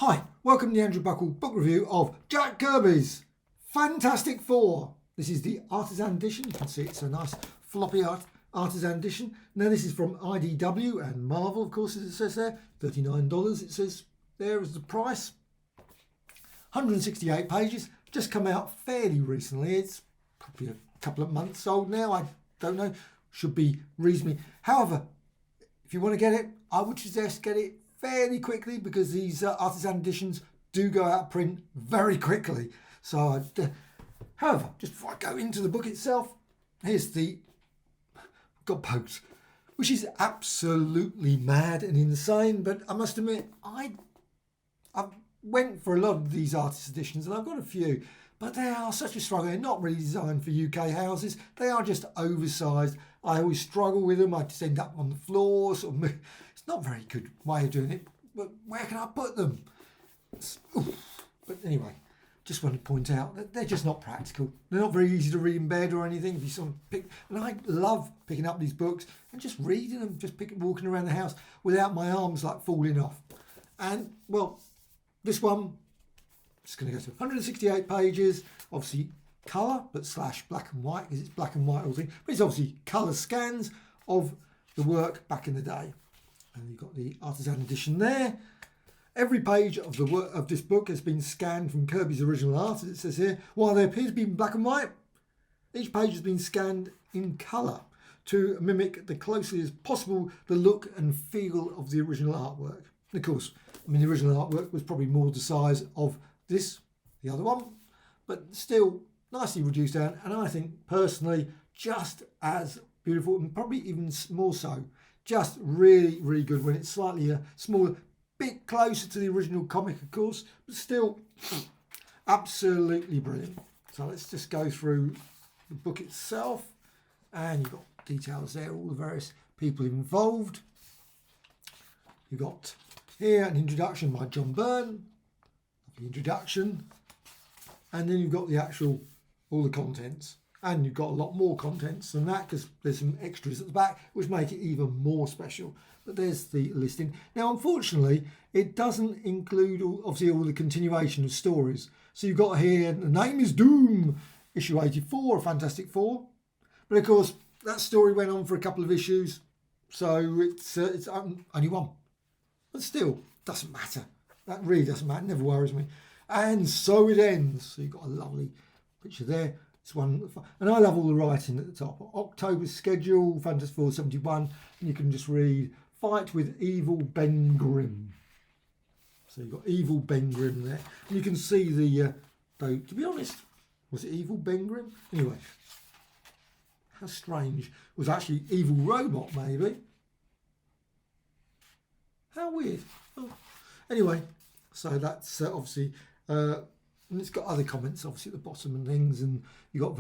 Hi, welcome to the Andrew Buckle book review of Jack Kirby's Fantastic Four. This is the Artisan edition. You can see it's a nice floppy Artisan edition. Now this is from IDW and Marvel, of course, as it says there. $39 it says there is the price. 168 pages, just come out fairly recently. It's probably a couple of months old now, I don't know. Should be reasonably. However, if you want to get it, I would suggest get it fairly quickly because these Artisan editions do go out of print very quickly. So, however, just before I go into the book itself, here's the God Pokes, which is absolutely mad and insane. But I must admit, I went for a lot of these artist editions, and I've got a few, but they are such a struggle. They're not really designed for UK houses. They are just oversized. I always struggle with them. I just end up on the floor. It's not a very good way of doing it, but where can I put them? But anyway, just want to point out that they're just not practical. They're not very easy to read in bed or anything. If you sort of pick, and I love picking up these books and just reading them, just walking around the house without my arms like falling off. And well, this one, just going to go to 168 pages, obviously colour, but / black and white, because it's black and white all thing. But it's obviously colour scans of the work back in the day. And you've got the Artisan edition there. Every page of the work of this book has been scanned from Kirby's original art, as it says here. While they appear to be in black and white, each page has been scanned in colour to mimic the closely as possible the look and feel of the original artwork. And of course, I mean, the original artwork was probably more the size of this, the other one, but still nicely reduced down, and I think personally just as beautiful, and probably even more so. Just really, really good when it's slightly smaller, bit closer to the original comic, of course, but still absolutely brilliant. So let's just go through the book itself, and you've got details there, all the various people involved. You've got here an introduction by John Byrne, the introduction, and then you've got the actual, all the contents. And you've got a lot more contents than that because there's some extras at the back which make it even more special. But there's the listing. Now, unfortunately, it doesn't include obviously all the continuation of stories. So you've got here, the name is Doom, issue 84, Fantastic Four. But of course, that story went on for a couple of issues, so it's only one. But still, doesn't matter. That really doesn't matter. It never worries me. And so it ends. So you've got a lovely picture there. One, and I love all the writing at the top. October schedule, Fantastic Four 71, and you can just read Fight with Evil Ben Grimm. So you've got Evil Ben Grimm there, and you can see the. Though to be honest, was it Evil Ben Grimm? Anyway, how strange. It was actually Evil Robot, maybe. How weird. Oh. Anyway, so that's obviously. And it's got other comments obviously at the bottom and things, and you got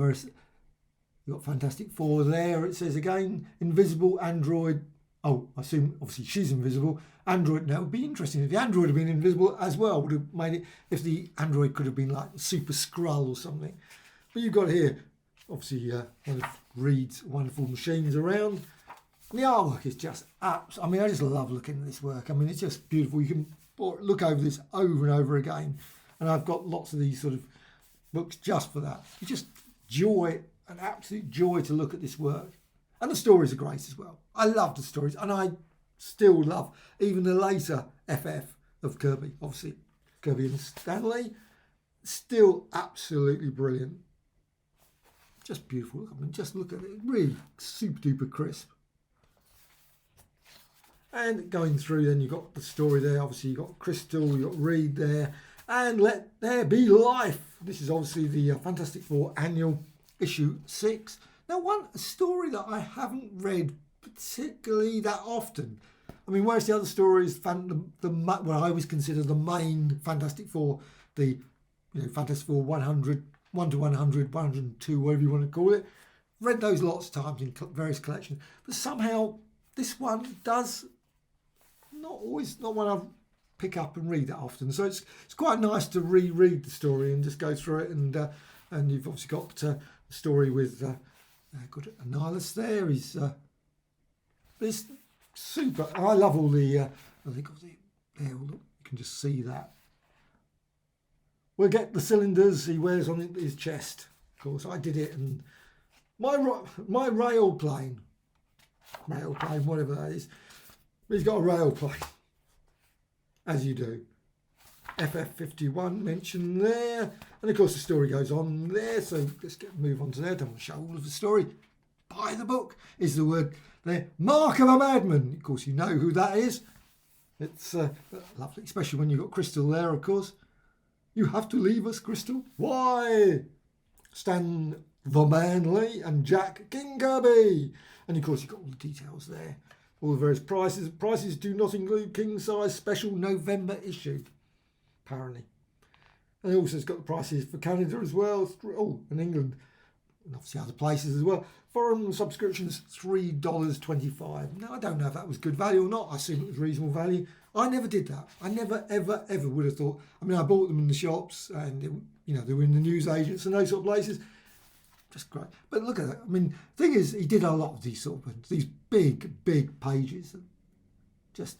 Fantastic Four there. It says again, invisible android. Oh, I assume obviously she's invisible. Android. Now it would be interesting if the android had been invisible as well. Would have made it if the android could have been like Super Skrull or something. But you've got here obviously one of Reed's wonderful machines around. And the artwork is just I mean, I just love looking at this work. I mean, it's just beautiful. You can look over this over and over again. And I've got lots of these sort of books just for that. It's just joy, an absolute joy to look at this work. And the stories are great as well. I love the stories, and I still love even the later FF of Kirby. Obviously, Kirby and Stanley, still absolutely brilliant. Just beautiful. I mean, just look at it. Really super duper crisp. And going through, then you've got the story there. Obviously, you've got Crystal, you've got Reed there. And Let There Be Life. This is obviously the Fantastic Four annual issue 6. Now, a story that I haven't read particularly that often. I mean, whereas the other stories, what I always consider the main Fantastic Four, the Fantastic Four 100, 1 to 100, 102, whatever you want to call it. Read those lots of times in various collections. But somehow this one does not one I've pick up and read that often, so it's quite nice to reread the story and just go through it. And you've obviously got the story with good Annihilus there. It's super. I love all the. I think there. Look, you can just see that we'll get the cylinders he wears on his chest. Of course, I did it, and my rail plane, whatever that is, he's got a rail plane, as you do. FF51 mentioned there, and of course the story goes on there, so let's move on to there. Don't want to show all of the story. Buy the book is the word there. Mark of a Madman, of course you know who that is. It's lovely, especially when you've got Crystal there, of course. You have to leave us, Crystal. Why? Stan the Manly and Jack King Kirby. And of course you've got all the details there. All the various prices. Prices do not include king size special November issue, apparently. And it also has got the prices for Canada as well. Oh, and England. And obviously other places as well. Foreign subscriptions, $3.25. Now, I don't know if that was good value or not. I assume it was reasonable value. I never did that. I never, ever, ever would have thought. I mean, I bought them in the shops and, they were in the newsagents and those sort of places. Just great. But look at that. I mean, the thing is, he did a lot of these sort of these big, big pages. Just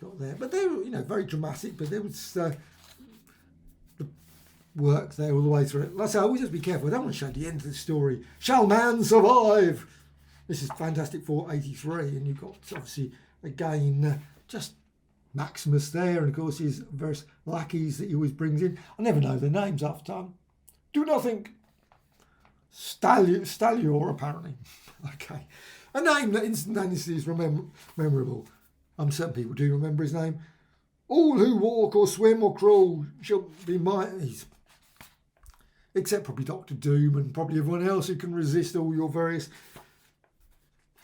got there. But they were, very dramatic. But there was the work there all the way through it. Like I say, always have to be careful. I don't want to show the end of the story. Shall man survive? This is Fantastic Four 83. And you've got, obviously, again, just Maximus there. And, of course, his various lackeys that he always brings in. I never know their names half the time. Do nothing. Stallior, apparently. Okay. A name that instantaneously is memorable. Certain people do remember his name. All who walk or swim or crawl shall be mine. Except probably Doctor Doom and probably everyone else who can resist all your various...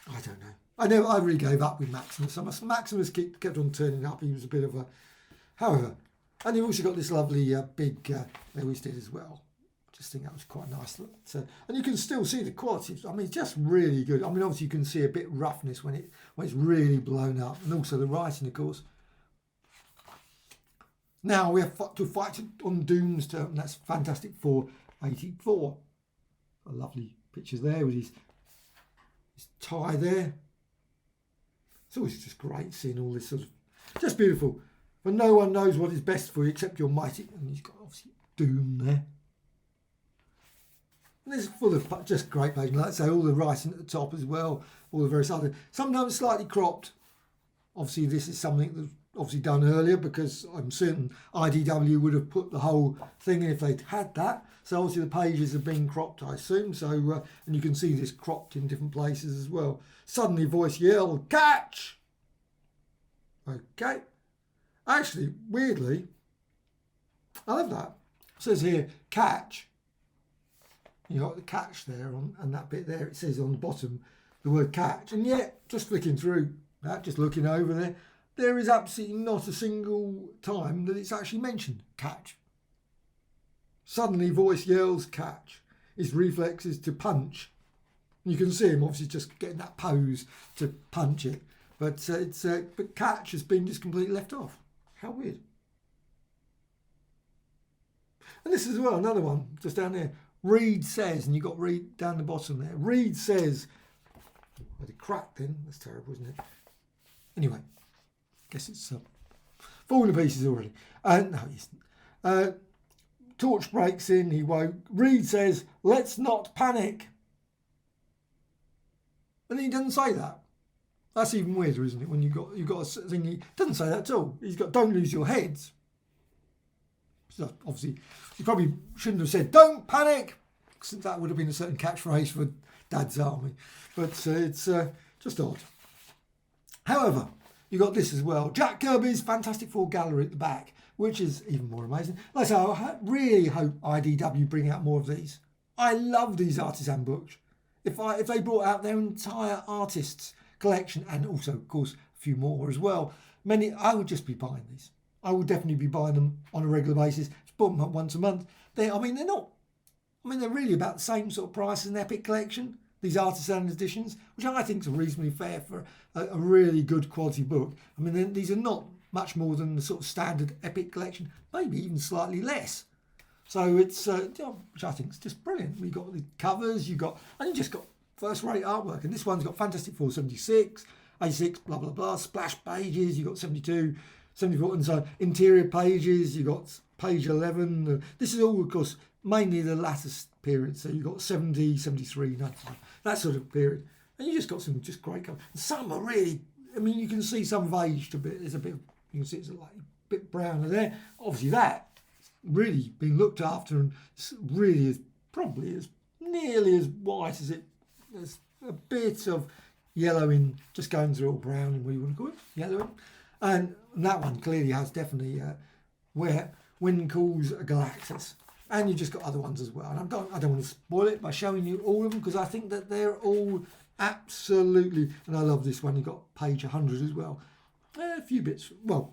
I don't know. I really gave up with Maximus. Maximus kept on turning up. He was a bit of a... However, and you've also got this lovely big... they always did as well. Just think that was quite nice. And you can still see the quality. I mean, it's just really good. I mean, obviously you can see a bit of roughness when it's really blown up. And also the writing, of course. Now we have to fight on Doomsday, and that's Fantastic Four 84. A lovely pictures there with his tie there. It's always just great seeing all this sort of, just beautiful. For no one knows what is best for you except your mighty, and he's got obviously Doom there. And it's full of just great pages. Like I say, all the writing at the top as well, all the various other, sometimes slightly cropped. Obviously this is something that's obviously done earlier, because I'm certain IDW would have put the whole thing in if they'd had that. So obviously the pages have been cropped, I assume. So and you can see this cropped in different places as well. Suddenly voice yelled, catch! Okay. Actually, weirdly, I love that. It says here, catch. You got the catch there and that bit there. It says on the bottom the word catch. And yet, just flicking through that, just looking over there, there is absolutely not a single time that it's actually mentioned catch. Suddenly voice yells catch. His reflex is to punch. You can see him obviously just getting that pose to punch it. But but catch has been just completely left off. How weird. And this is as well, another one just down there. Reed says, and you've got Reed down the bottom there. Reed says, with a crack then, that's terrible, isn't it? Anyway, guess it's falling to pieces already. No, it isn't. Torch breaks in, he woke. Reed says, let's not panic. And he doesn't say that. That's even weirder, isn't it? When you've got a thing, he doesn't say that at all. He's got, don't lose your heads. So obviously, he probably shouldn't have said, don't panic, since that would have been a certain catchphrase for Dad's Army. But it's just odd. However, you got this as well. Jack Kirby's Fantastic Four gallery at the back, which is even more amazing. Like I say, I really hope IDW bring out more of these. I love these artisan books. If they brought out their entire artists collection, and also, of course, a few more as well, I would just be buying these. I would definitely be buying them on a regular basis. Just bought them up once a month. They're really about the same sort of price as an Epic collection. These artisan editions, which I think is reasonably fair for a really good quality book. I mean, these are not much more than the sort of standard Epic collection, maybe even slightly less. So it's, which I think is just brilliant. We've got the covers, and you just got first-rate artwork. And this one's got Fantastic Four 76, 86, blah, blah, blah, splash pages. You've got 72, 74, and so interior pages. You've got page 11. This is all, of course, mainly the latter period. So you've got 70, 73, 95, that sort of period. And you just got some just great colours. Some are really, I mean, you can see some have aged a bit. There's a bit, you can see it's like a bit browner there. Obviously that really been looked after and really is probably as nearly as white as it. There's a bit of yellowing, just going through all brown and what you want to call it, yellowing. And that one clearly has definitely where wind calls a Galactus. And you've just got other ones as well. And I don't want to spoil it by showing you all of them because I think that they're all absolutely, and I love this one. You've got page 100 as well. A few bits, well,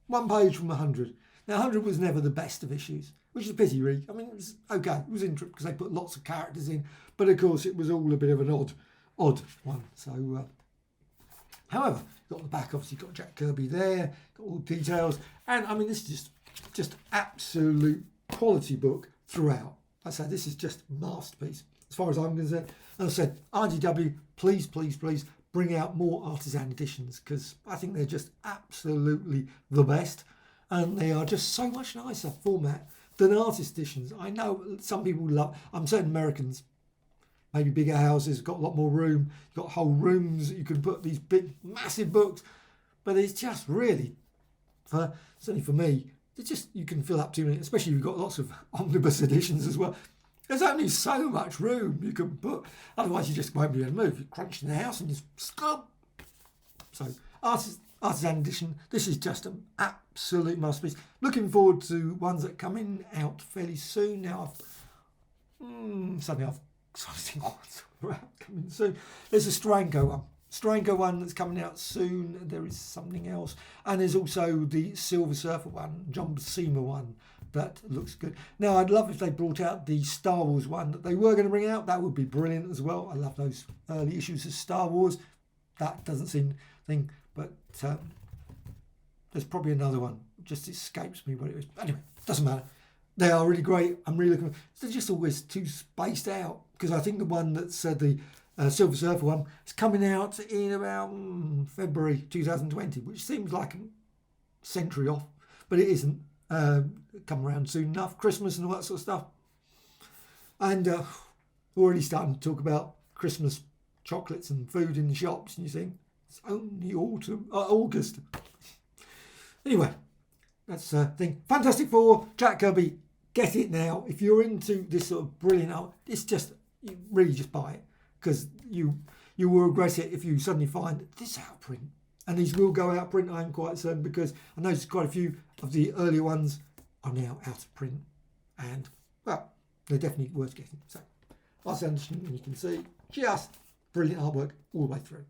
one page from 100. Now 100 was never the best of issues, which is a pity really. I mean, it was okay, it was interesting because they put lots of characters in, but of course it was all a bit of an odd one. So, however, you've got the back, obviously you've got Jack Kirby there, got all the details, and I mean this is just absolute quality book throughout. I say this is just a masterpiece as far as I'm concerned. As I said, IDW, please bring out more artisan editions because I think they're just absolutely the best, and they are just so much nicer format than artist editions. I know some people love, certain Americans, maybe bigger houses, got a lot more room, you've got whole rooms that you can put these big massive books, but it's just really, certainly for me, it's just, you can fill up 2 minutes, especially if you've got lots of omnibus editions as well. There's only so much room you can put, otherwise you just won't be able to move. You crunch in the house and just scrub. So artisan edition, this is just an absolute masterpiece. Looking forward to ones that come in out fairly soon. Now I've coming soon. There's a Stranko one that's coming out soon. There is something else, and there's also the Silver Surfer one, John Buscema one, that looks good. Now I'd love if they brought out the Star Wars one that they were going to bring out. That would be brilliant as well. I love those early issues of Star Wars. That doesn't seem thing, but there's probably another one. It just escapes me what it is. Anyway, doesn't matter. They are really great. I'm really looking. They're just always too spaced out because I think the one that's the Silver Surfer one is coming out in about February 2020, which seems like a century off, but it isn't. Come around soon enough, Christmas and all that sort of stuff. And already starting to talk about Christmas chocolates and food in the shops, and you think it's only August. Anyway, that's the thing. Fantastic Four, Jack Kirby, get it now. If you're into this sort of brilliant art, it's just, you really just buy it because you will regret it if you suddenly find this out of print. And these will go out of print, I'm quite certain, because I noticed quite a few of the earlier ones are now out of print. And, well, they're definitely worth getting. So, Artisan edition, and you can see just brilliant artwork all the way through.